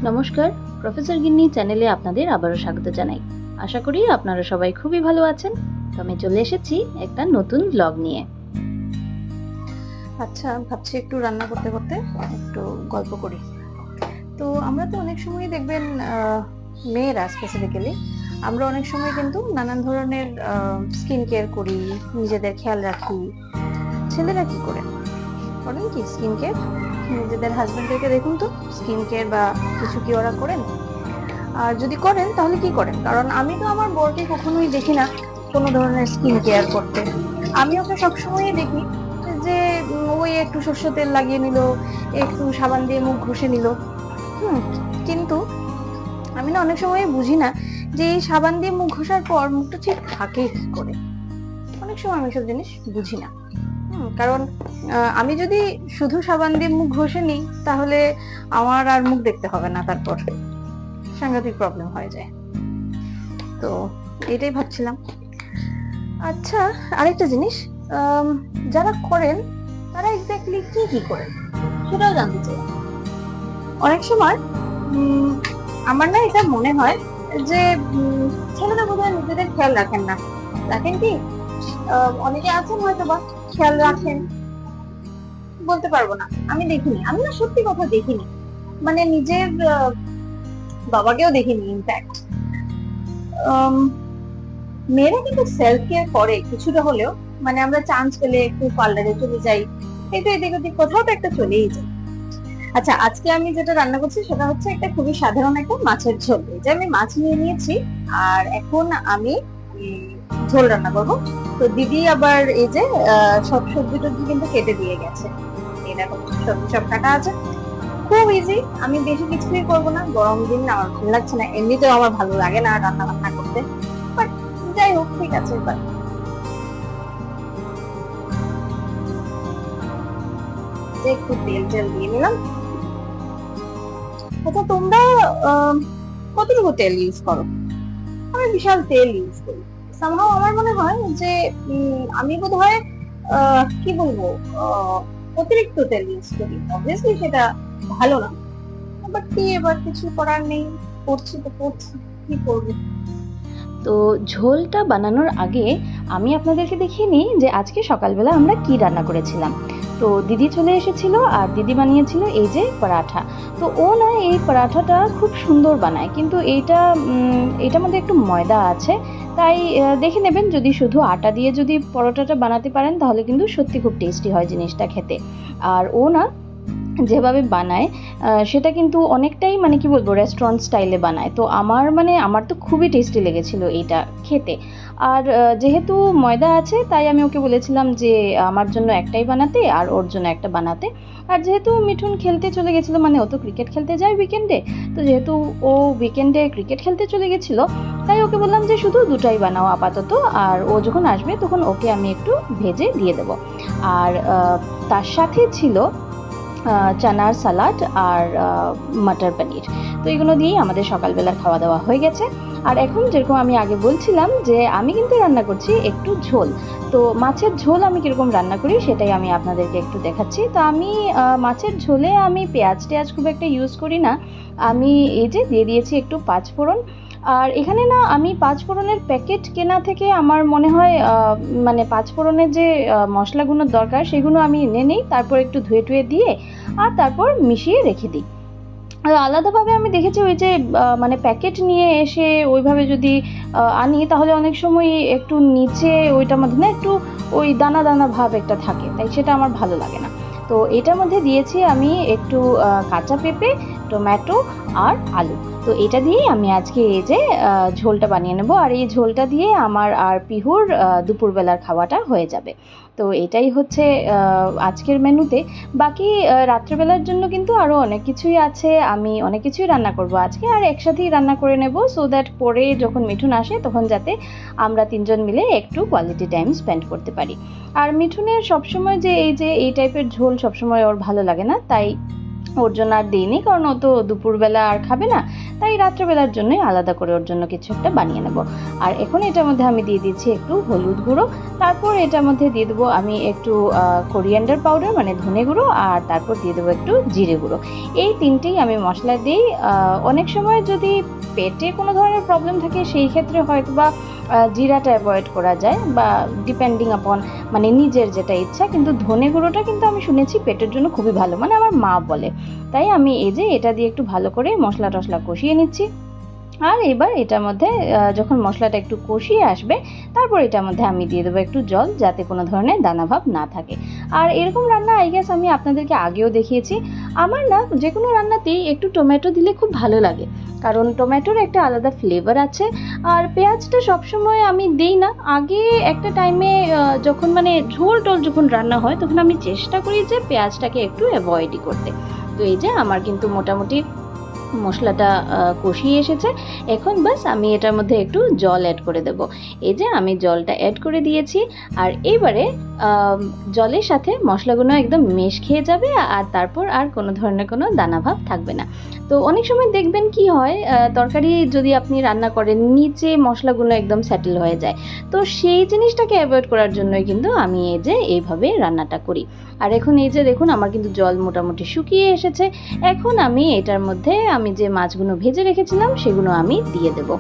নমস্কার, প্রফেসর গিন্নি চ্যানেলে আপনাদের আবারও স্বাগত জানাই। আশা করি আপনারা সবাই খুবই ভালো আছেন। তো আমি চলে এসেছি একটা নতুন ব্লগ নিয়ে। আচ্ছা, ভাবছি একটু রান্না করতে করতে একটু গল্প করি। তো আমরা তো অনেক সময় দেখবেন, মেয়েরা স্পেসিফিক্যালি আমরা অনেক সময় কিন্তু নানান ধরনের স্কিন কেয়ার করি, নিজেদের খেয়াল রাখি। ছেলেরা কি করেন কি স্কিন কেয়ার? নিজেদের হাজবেন্ডদেরকে দেখুন তো, স্কিন কেয়ার বা কিছু কি ওরা করেন? আর যদি করেন তাহলে কি করেন? কারণ আমি তো আমার বরকে কখনোই দেখি না কোনো ধরনের স্কিন কেয়ার করতে। আমি ওকে সবসময়ই দেখি যে ওই একটু সরষের তেল লাগিয়ে নিল, একটু সাবান দিয়ে মুখ ঘষে নিল। কিন্তু আমি না অনেক সময় বুঝি না যে এই সাবান দিয়ে মুখ ঘষার পর মুখটা ঠিক থাকে কি করে। অনেক সময় আমি সব জিনিস বুঝি না। কারণ আমি যদি শুধু সাবান দিয়ে মুখ ঘষে নিই তাহলে আমার আর মুখ দেখতে হবে না, তারপর সাংঘাতিক প্রবলেম হয়ে যায়। তো এটাই ভাবছিলাম। আচ্ছা, আরেকটা জিনিস, যারা করেন তারা এক্স্যাক্টলি কি করেন সেটাও জানতে চাই। অনেক সময় আমার না এটা মনে হয় যে ছেলেরা বোধহয় নিজেদের খেয়াল রাখেন না। রাখেন কি? অনেকে আছেন হয়তো বা খেয়াল রাখেন, বলতে পারবো না, আমি দেখিনি। আমি না সত্যি কথা দেখিনি, মানে নিজের বাবাকেও দেখিনি। ইনফ্যাক্ট মেয়েরা কিন্তু সেলফ কেয়ার করে কিছুটা হলেও। মানে আমরা চান্স পেলে একটু পার্লারে চলে যাই, একটু এদিক ওদিক কোথাও তো একটা চলেই যাই। আচ্ছা, আজকে আমি যেটা রান্না করছি সেটা হচ্ছে একটা খুবই সাধারণ একটা মাছের ঝোল। যে আমি মাছ নিয়ে নিয়েছি আর এখন আমি ঝোল রান্না করব। তো দিদি আবার এই যে সব সবজি টবজি কিন্তু কেটে দিয়ে গেছে। এই দেখো সবজি সব কাটা আছে, খুব ইজি। আমি বেশি কিছুই করবো না, গরম দিন আমার ভালো লাগছে না, এমনিতেও আমার ভালো লাগে না রান্না বান্না করতে। বাট যাই হোক, ঠিক আছে। এবার একটু তেল টেল দিয়ে নিলাম। আচ্ছা, তোমরা কতটুকু তেল ইউজ করো? আমি বিশাল তেল ইউজ করি। সামহাও আমার মনে হয় যে আমি বোধহয় কি বলবো, অতিরিক্ত তেল ইউজ করি। অবভিয়াসলি সেটা ভালো না, বাট কি এবার কিছু করার নেই, করছি তো করছি, কি করবো। তো ঝোলটা বানানোর আগে আমি আপনাদেরকে দেখিয়ে নিই যে আজকে সকালবেলা আমরা কি রান্না করেছিলাম। তো দিদি চলে এসেছিল আর দিদি বানিয়েছিল এই যে পরাঠা। তো ও না এই পরাঠাটা খুব সুন্দর বানায়, কিন্তু এটার মধ্যে একটু ময়দা আছে। তাই দেখে নেবেন, যদি শুধু আটা দিয়ে যদি পরোটাটা বানাতে পারেন তাহলে কিন্তু সত্যি খুব টেস্টি হয় জিনিসটা খেতে। আর ও না যেভাবে বানায় সেটা কিন্তু অনেকটাই মানে কি বলবো রেস্টুরেন্ট স্টাইলে বানায়। তো আমার তো খুবই টেস্টি লেগেছিল এইটা খেতে। আর যেহেতু ময়দা আছে তাই আমি ওকে বলেছিলাম যে আমার জন্য একটাই বানাতে আর ওর জন্য একটা বানাতে। আর যেহেতু মিঠুন খেলতে চলে গেছিলো, মানে ও তো ক্রিকেট খেলতে যায় উইকেন্ডে, তো যেহেতু ও উইকেন্ডে ক্রিকেট খেলতে চলে গেছিলো তাই ওকে বললাম যে শুধু দুটাই বানাও আপাতত, আর ও যখন আসবে তখন ওকে আমি একটু ভেজে দিয়ে দেবো। আর তার সাথে ছিল চানার সালাড আর মটর পনির। তো এগুলো দিয়েই আমাদের সকালবেলার খাওয়া দাওয়া হয়ে গেছে। আর এখন যেরকম আমি আগে বলছিলাম যে আমি কিন্তু রান্না করছি একটু ঝোল। তো মাছের ঝোল আমি কীরকম রান্না করি সেটাই আমি আপনাদেরকে একটু দেখাচ্ছি। তো আমি মাছের ঝোলে আমি পেঁয়াজ খুব একটা ইউজ করি না। আমি এই যে দিয়ে দিয়েছি একটু পাঁচফোড়ন। আর এখানে না আমি পাঁচফোড়নের প্যাকেট কেনা থেকে আমার মনে হয় মানে পাঁচফোড়নের যে মশলাগুলোর দরকার সেগুলো আমি এনে নিই, তারপর একটু ধুয়ে টুয়ে দিয়ে আর তারপর মিশিয়ে রেখে দিই। আর আলাদাভাবে আমি দেখেছি ওই যে মানে প্যাকেট নিয়ে এসে ওইভাবে যদি আনি তাহলে অনেক সময় একটু নিচে ওইটার মধ্যে না একটু ওই দানা দানা ভাব একটা থাকে, তাই সেটা আমার ভালো লাগে না। তো এটার মধ্যে দিয়েছি আমি একটু কাঁচা পেঁপে, টমেটো আর আলু। তো এটা দিয়েই আমি আজকে এই যে ঝোলটা বানিয়ে নেব। আর এই ঝোলটা দিয়ে আমার আর পিহুর দুপুরবেলার খাওয়াটা হয়ে যাবে। তো এটাই হচ্ছে আজকের মেনুতে। বাকি রাত্রেবেলার জন্য কিন্তু আরও অনেক কিছুই আছে, আমি অনেক কিছুই রান্না করব আজকে, আর একসাথেই রান্না করে নেব, সো দ্যাট পরে যখন মিঠুন আসে তখন যাতে আমরা তিনজন মিলে একটু কোয়ালিটি টাইম স্পেন্ড করতে পারি। আর মিঠুনের সবসময় যে এই টাইপের ঝোল সবসময় ওর ভালো লাগে না, তাই ওর জন্য আর দিইনি, কারণ ও তো দুপুরবেলা আর খাবে না, তাই রাত্রেবেলার জন্যই আলাদা করে ওর জন্য কিছু একটা বানিয়ে নেব। আর এখন এটার মধ্যে আমি দিয়ে দিচ্ছি একটু হলুদ গুঁড়ো, তারপর এটার মধ্যে দিয়ে দেবো আমি একটু কোরিয়ান্ডার পাউডার মানে ধনে গুঁড়ো, আর তারপর দিয়ে দেবো একটু জিরে গুঁড়ো। এই তিনটেই আমি মশলা দিই। অনেক সময় যদি পেটে কোনো ধরনের প্রবলেম থাকে সেই ক্ষেত্রে হয়তো বা জিরাটা অ্যাভয়েড করা যায়, বা ডিপেন্ডিং আপন মানে নিজের যেটা ইচ্ছা, কিন্তু ধনে গুঁড়োটা কিন্তু আমি শুনেছি পেটের জন্য খুবই ভালো, মানে আমার মা বলে। তাই আমি এই যে এটা দিয়ে একটু ভালো করে মশলা টশলা কষিয়ে নিচ্ছি। আর এবার এটার মধ্যে যখন মশলাটা একটু কষিয়ে আসবে, তারপর এটার মধ্যে আমি দিয়ে দেবো একটু জল, যাতে কোনো ধরনের দানাভাব না থাকে। আর এরকম রান্না আই গেস আমি আপনাদেরকে আগেও দেখিয়েছি। আমার না যে কোনো রান্নাতেই একটু টমেটো দিলে খুব ভালো লাগে, কারণ টমেটোর একটা আলাদা ফ্লেভার আছে। আর পেঁয়াজটা সবসময় আমি দিই না, আগে একটা টাইমে যখন মানে ঝোল টোল যখন রান্না হয় তখন আমি চেষ্টা করি যে পেঁয়াজটাকে একটু অ্যাভয়েডই করতে। তো এই যে আমার কিন্তু মোটামুটি মশলাটা কষিয়ে এসেছে। এখন বাস আমি এটার মধ্যে একটু জল অ্যাড করে দেব। এই যে আমি জলটা অ্যাড করে দিয়েছি। আর এইবারে জলের সাথে মশলাগুলো একদম মেশ খেয়ে যাবে, আর তারপর আর কোনো ধরনের কোনো দানাভাব থাকবে না। তো অনেক সময় দেখবেন কি হয়, তরকারি যদি আপনি রান্না করেন নিচে মশলাগুলো একদম সেটেল হয়ে যায়, তো সেই জিনিসটাকে অ্যাভয়েড করার জন্যই কিন্তু আমি এই যে এইভাবে রান্নাটা করি। আর এখন এই যে দেখুন আমার কিন্তু জল মোটামুটি শুকিয়ে এসেছে। এখন আমি এটার মধ্যে আমি যে মাছগুলো ভেজে রেখেছিলাম সেগুলো আমি দিয়ে দেব।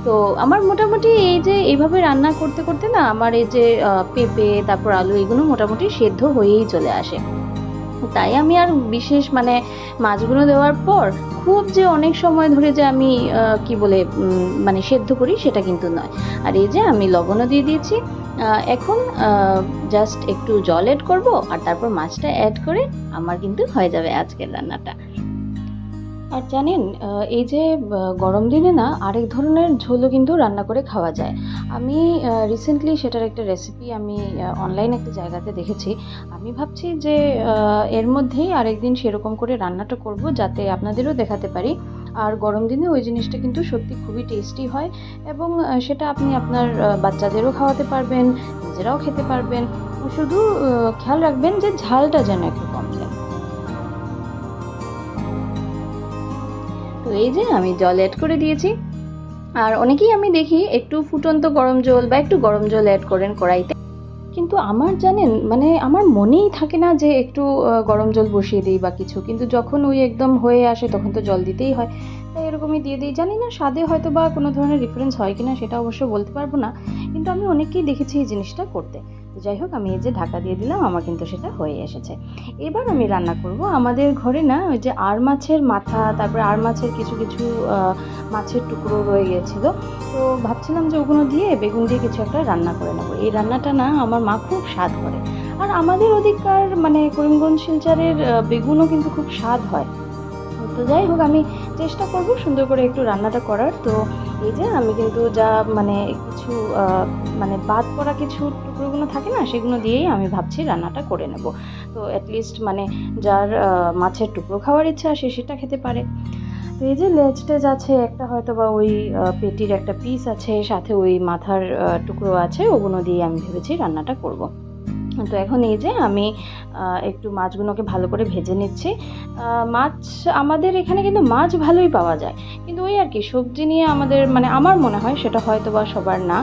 তো আমার মোটামুটি এই যে এইভাবে রান্না করতে করতে না আমার এই যে পেঁপে তারপর আলু এগুলো মোটামুটি সেদ্ধ হয়েই চলে আসে। তাই আমি আর বিশেষ মানে মাছগুলো দেওয়ার পর খুব যে অনেক সময় ধরে যে আমি কি বলে মানে সেদ্ধ করি সেটা কিন্তু নয়। আর এই যে আমি লবণও দিয়ে দিয়েছি। এখন জাস্ট একটু জল অ্যাড করব, আর তারপর মাছটা অ্যাড করে আমার কিন্তু হয়ে যাবে আজকের রান্নাটা। আর জানেন, এই যে গরম দিনে না আরেক ধরনের ঝোলও কিন্তু রান্না করে খাওয়া যায়। আমি রিসেন্টলি সেটার একটা রেসিপি আমি অনলাইন একটা জায়গাতে দেখেছি। আমি ভাবছি যে এর মধ্যেই আরেকদিন সেরকম করে রান্নাটা করব, যাতে আপনাদেরও দেখাতে পারি। আর গরম দিনে ওই জিনিসটা কিন্তু সত্যি খুবই টেস্টি হয়, এবং সেটা আপনি আপনার বাচ্চাদেরও খাওয়াতে পারবেন, নিজেরাও খেতে পারবেন। শুধু খেয়াল রাখবেন যে ঝালটা যেন একটু কম দেয়। তো এই যে আমি জল অ্যাড করে দিয়েছি। আর অনেকেই আমি দেখি একটু ফুটন্ত গরম জল বা একটু গরম জল অ্যাড করেন কড়াইতে, কিন্তু আমার জানেন মানে আমার মনেই থাকে না যে একটু গরম জল বসিয়ে দিই বা কিছু, কিন্তু যখন ওই একদম হয়ে আসে তখন তো জল দিতেই হয়, তাই এরকমই দিয়ে দিই। জানি না স্বাদে হয়তো বা কোনো ধরনের ডিফারেন্স হয় কিনা সেটা অবশ্য বলতে পারবো না, কিন্তু আমি অনেককেই দেখেছি এই জিনিসটা করতে। তো যাই হোক, আমি এই যে ঢাকা দিয়ে দিলাম, আমার কিন্তু সেটা হয়ে এসেছে। এবার আমি রান্না করব। আমাদের ঘরে না ওই যে আর মাছের মাথা, তারপরে আর মাছের কিছু কিছু মাছের টুকরো রয়ে গেছিলো, তো ভাবছিলাম যে ওগুলো দিয়ে বেগুন দিয়ে কিছু একটা রান্না করে নেবো। এই রান্নাটা না আমার মা খুব স্বাদ করে, আর আমাদের ওদিককার মানে করিমগঞ্জ শিলচরের বেগুনও কিন্তু খুব স্বাদ হয়। তো যাই হোক, আমি চেষ্টা করব সুন্দর করে একটু রান্নাটা করার। তো এই যে আমি কিন্তু যা মানে কিছু মানে বাদ পড়া কিছু টুকরোগুলো থাকে না, সেগুলো দিয়েই আমি ভাবছি রান্নাটা করে নেব। তো অ্যাটলিস্ট মানে যার মাছের টুকরো খাওয়ার ইচ্ছা সে সেটা খেতে পারে। তো এই যে লেজ টেজ আছে একটা, হয়তো বা ওই পেটির একটা পিস আছে, সাথে ওই মাথার টুকরো আছে, ওগুলো দিয়ে আমি ভেবেছি রান্নাটা করব। তো এখন এই যে আমি একটু মাছগুলোকে ভালো করে ভেজে নিচ্ছি। মাছ আমাদের এখানে কিন্তু মাছ ভালোই পাওয়া যায়, কিন্তু ওই আর কি সবজি নিয়ে আমাদের মানে আমার মনে হয় সেটা হয়তো বা সবার না।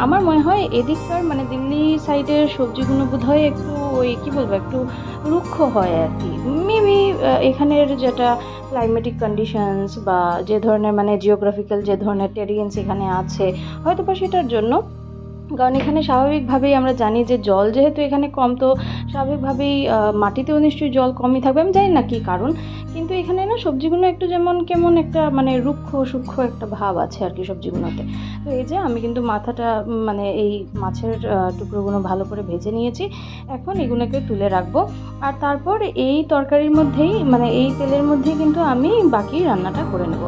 আমার মনে হয় এদিককার মানে দিল্লি সাইডের সবজিগুলো বোধহয় একটু ওই কী বলবো একটু রুক্ষ হয় আর কি। মেবি এখানের যেটা ক্লাইমেটিক কন্ডিশনস বা যে ধরনের মানে জিওগ্রাফিক্যাল যে ধরনের টেরিয়েন্স এখানে আছে, হয়তো বা সেটার জন্য। কারণ এখানে স্বাভাবিকভাবেই আমরা জানি যে জল যেহেতু এখানে কম, তো স্বাভাবিকভাবেই মাটিতেও নিশ্চয়ই জল কমই থাকবে, আমি জানি না কী কারণ, কিন্তু এখানে না সবজিগুলো একটু যেমন কেমন একটা মানে রুক্ষ সূক্ষ্ম একটা ভাব আছে আর কি সবজিগুলোতে। তো এই যে আমি কিন্তু মাথাটা মানে এই মাছের টুকরোগুলো ভালো করে ভেজে নিয়েছি। এখন এগুলোকে তুলে রাখবো, আর তারপর এই তরকারির মধ্যেই মানে এই তেলের মধ্যেই কিন্তু আমি বাকি রান্নাটা করে নেব।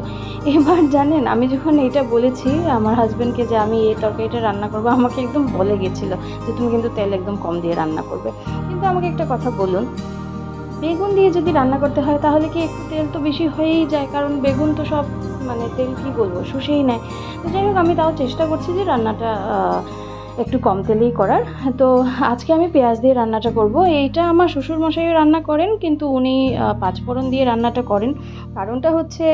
এবার জানেন, আমি যখন এইটা বলেছি আমার হাজব্যান্ডকে যে আমি এই তরকারিটা রান্না করবো, আমাকে একদম বলে গেছিলো যে তুমি কিন্তু তেল একদম কম দিয়ে রান্না করবে। কিন্তু আমাকে একটা কথা বলুন, বেগুন দিয়ে যদি রান্না করতে হয় তাহলে কি একটু তেল তো বেশি হয়েই যায়, কারণ বেগুন তো সব মানে তেল কি বলবো শুষেই নেয়। তো যাই হোক, আমি তাও চেষ্টা করছি যে রান্নাটা একটু কম তেলেই করার। তো আজকে আমি পেঁয়াজ দিয়ে রান্নাটা করব। এইটা আমার শ্বশুরমশাইও রান্না করেন, কিন্তু উনি পাঁচফোড়ন দিয়ে রান্নাটা করেন। কারণটা হচ্ছে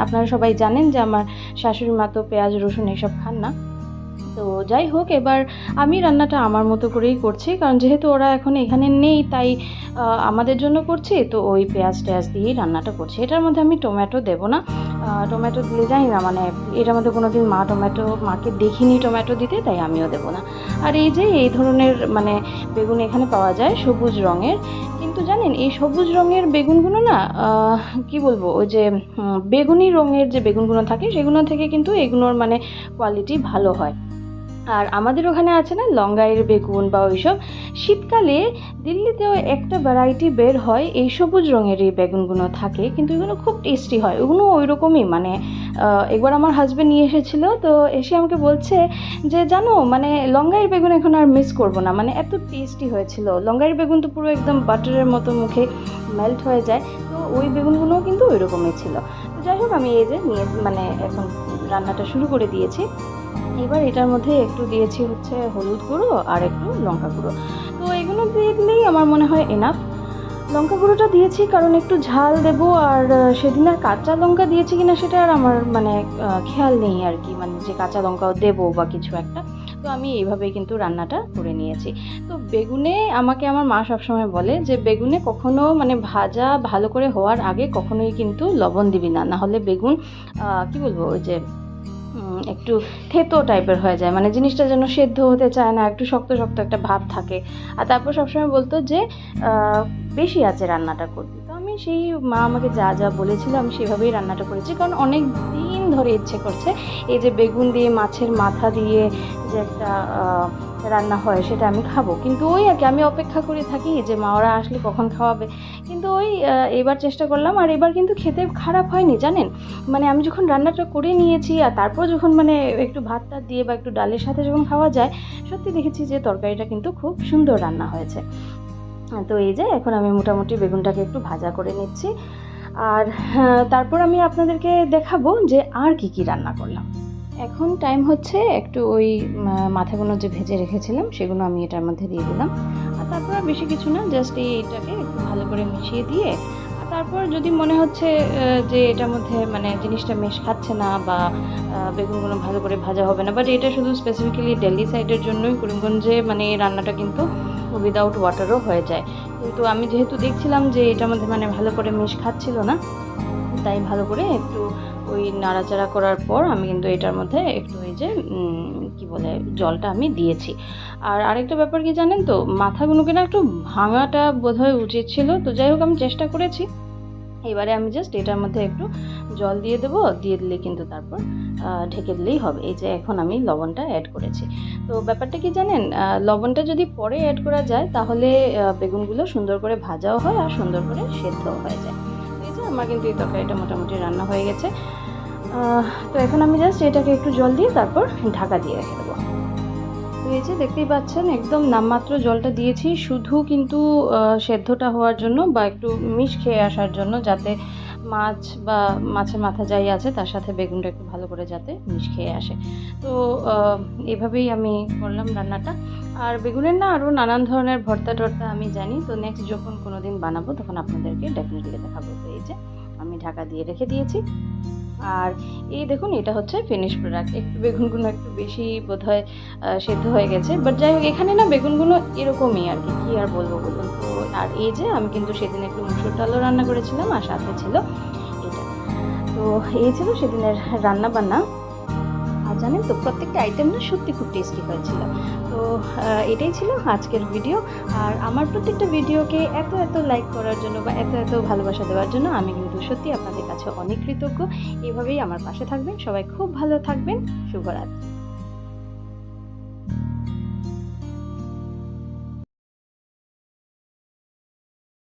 আপনারা সবাই জানেন যে আমার শাশুড়ি মা তো পেঁয়াজ রসুন এসব খান না। তো যাই হোক, এবার আমি রান্নাটা আমার মতো করেই করছি, কারণ যেহেতু ওরা এখন এখানে নেই তাই আমাদের জন্য করছি। তো ওই পেঁয়াজ টেয়াজ দিয়েই রান্নাটা করছি। এটার মধ্যে আমি টমেটো দেবো না। টমেটো দিলে জানি না, মানে এটার মধ্যে কোনো দিন মাকে দেখিনি টমেটো দিতে, তাই আমিও দেবো না। আর এই যে এই ধরনের মানে বেগুন এখানে পাওয়া যায় সবুজ রঙের, কিন্তু জানেন এই সবুজ রঙের বেগুনগুলো না কি বলবো, ওই যে বেগুনি রঙের যে বেগুনগুলো থাকে সেগুলো থেকে কিন্তু এগুলোর মানে কোয়ালিটি ভালো হয়। আর আমাদের ওখানে আছে না লঙ্গাইয়ের বেগুন বা ওইসব, শীতকালে দিল্লিতেও একটা ভ্যারাইটি বের হয় এই সবুজ রঙের এই বেগুনগুলো থাকে, কিন্তু এগুলো খুব টেস্টি হয়। ওগুলো ওই রকমই মানে একবার আমার হাজব্যান্ড নিয়ে এসেছিলো, তো এসে আমাকে বলছে যে জানো মানে লঙ্গাইয়ের বেগুন এখন আর মিস করবো না, মানে এত টেস্টি হয়েছিল। লঙ্গাইয়ের বেগুন তো পুরো একদম বাটারের মতো মুখে মেল্ট হয়ে যায়, তো ওই বেগুনগুলোও কিন্তু ওই রকমই ছিল। তো যাই হোক, আমি এই যে নিয়ে মানে এখন রান্নাটা শুরু করে দিয়েছি। এবার এটার মধ্যে একটু দিয়েছি হচ্ছে হলুদ গুঁড়ো আর একটু লঙ্কা গুঁড়ো। তো এগুলো দিয়ে দিলেই আমার মনে হয় এনাফ। লঙ্কা গুঁড়োটা দিয়েছি কারণ একটু ঝাল দেবো, আর সেদিন আর কাঁচা লঙ্কা দিয়েছি কিনা সেটা আর আমার মানে খেয়াল নেই আর কি, মানে যে কাঁচা লঙ্কাও দেবো বা কিছু একটা। তো আমি এইভাবেই কিন্তু রান্নাটা করে নিয়েছি। তো বেগুনে আমাকে আমার মা সবসময় বলে যে বেগুনে কখনো মানে ভাজা ভালো করে হওয়ার আগে কখনোই কিন্তু লবণ দিবি না, নাহলে বেগুন কি বলবো ওই যে একটু থেতো টাইপের হয়ে যায়, মানে জিনিসটা যেন সেদ্ধ হতে চায় না, একটু শক্ত শক্ত একটা ভাব থাকে। আর তারপর সবসময় বলতো যে বেশি আছে রান্নাটা করতে। তো আমি সেই মা আমাকে যা যা বলেছিল আমি সেভাবেই রান্নাটা করেছি, কারণ অনেক দিন ধরে ইচ্ছে করছে এই যে বেগুন দিয়ে মাছের মাথা দিয়ে যে একটা রান্না হয় সেটা আমি খাবো। কিন্তু ওই আর কি আমি অপেক্ষা করে থাকি যে মা ওরা আসলে কখন খাওয়াবে। কিন্তু ওই এবার চেষ্টা করলাম, আর এবার কিন্তু খেতে খারাপ হয়নি জানেন। মানে আমি যখন রান্নাটা করে নিয়েছি আর তারপর যখন মানে একটু ভাত টাত দিয়ে বা একটু ডালের সাথে যখন খাওয়া যায়, সত্যি দেখেছি যে তরকারিটা কিন্তু খুব সুন্দর রান্না হয়েছে। তো এই যে এখন আমি মোটামুটি বেগুনটাকে একটু ভাজা করে নিচ্ছি, আর তারপর আমি আপনাদেরকে দেখাবো যে আর কি কি রান্না করলাম। এখন টাইম হচ্ছে একটু ওই মাথাগুলো যে ভেজে রেখেছিলাম সেগুলো আমি এটার মধ্যে দিয়ে দিলাম। আর তারপর আর বেশি কিছু না, জাস্ট এইটাকে একটু ভালো করে মিশিয়ে দিয়ে তারপর যদি মনে হচ্ছে যে এটার মধ্যে মানে জিনিসটা মেশ খাচ্ছে না বা বেগুনগুলো ভালো করে ভাজা হবে না, বাট এটা শুধু স্পেসিফিক্যালি দিল্লি সাইডের জন্যই, করিমগঞ্জে মানে এই রান্নাটা কিন্তু উইদাউট ওয়াটারও হয়ে যায়। কিন্তু আমি যেহেতু দেখছিলাম যে এটার মধ্যে মানে ভালো করে মেশ খাচ্ছিল না, তাই ভালো করে একটু ওই নাড়াচাড়া করার পর আমি কিন্তু এটার মধ্যে একটু ওই যে কি বলে জলটা আমি দিয়েছি। আর আরেকটা ব্যাপার কি জানেন তো, মাথাগুলোকে না একটু ভাঙাটা বোধহয় উচিত ছিল। তো যাই হোক, আমি চেষ্টা করেছি। এবারে আমি জাস্ট এটার মধ্যে একটু জল দিয়ে দেবো, দিয়ে দিলে কিন্তু তারপর ঢেকে দিলেই হবে। এই যে এখন আমি লবণটা অ্যাড করেছি। তো ব্যাপারটা কি জানেন, লবণটা যদি পরে অ্যাড করা যায় তাহলে বেগুনগুলো সুন্দর করে ভাজাও হয় আর সুন্দর করে সেদ্ধও হয়ে যায়। এই যে আমার কিন্তু এই তরকারিটা মোটামুটি রান্না হয়ে গেছে। তো এখন আমি জাস্ট এটাকে একটু জল দিয়ে তারপর ঢাকা দিয়ে রেখে দেবো। তো এই যে দেখতেই পাচ্ছেন একদম নামমাত্র জলটা দিয়েছি, শুধু কিন্তু সেদ্ধটা হওয়ার জন্য বা একটু মিশ খেয়ে আসার জন্য, যাতে মাছ বা মাছের মাথা যাই আছে তার সাথে বেগুনটা একটু ভালো করে যাতে মিশ খেয়ে আসে। তো এভাবেই আমি করলাম রান্নাটা। আর বেগুনের না আরও নানান ধরনের ভর্তা টর্তা আমি জানি, তো নেক্সট যখন কোনো দিন বানাবো তখন আপনাদেরকে ডেফিনেটলি দেখাবো। তো এই যে আমি ঢাকা দিয়ে রেখে দিয়েছি। আর এই দেখুন এটা হচ্ছে ফিনিশ প্রোডাক্ট। একটু বেগুনগুলো একটু বেশি বোধহয় সেদ্ধ হয়ে গেছে, বাট যাই হোক এখানে না বেগুনগুলো এরকমই আর কি, কী আর বলবো বলুন। তো আর এই যে আমি কিন্তু সেদিন একটু মুসুর ডালও রান্না করেছিলাম আর সাথে ছিল এটা। তো এই ছিল সেদিনের রান্না বান্না। আর জানেন তো প্রত্যেকটা আইটেম না সত্যি খুব টেস্টি হয়েছিল। তো এটাই ছিল আজকের ভিডিও। আর আমার প্রত্যেকটা ভিডিওকে এত এত লাইক করার জন্য বা এত এত ভালোবাসা দেওয়ার জন্য আমি কিন্তু সত্যি আপনাদের কাছে অনেক কৃতজ্ঞ। এভাবেই আমার পাশে থাকবেন, সবাই খুব ভালো থাকবেন। শুভরাত্রি।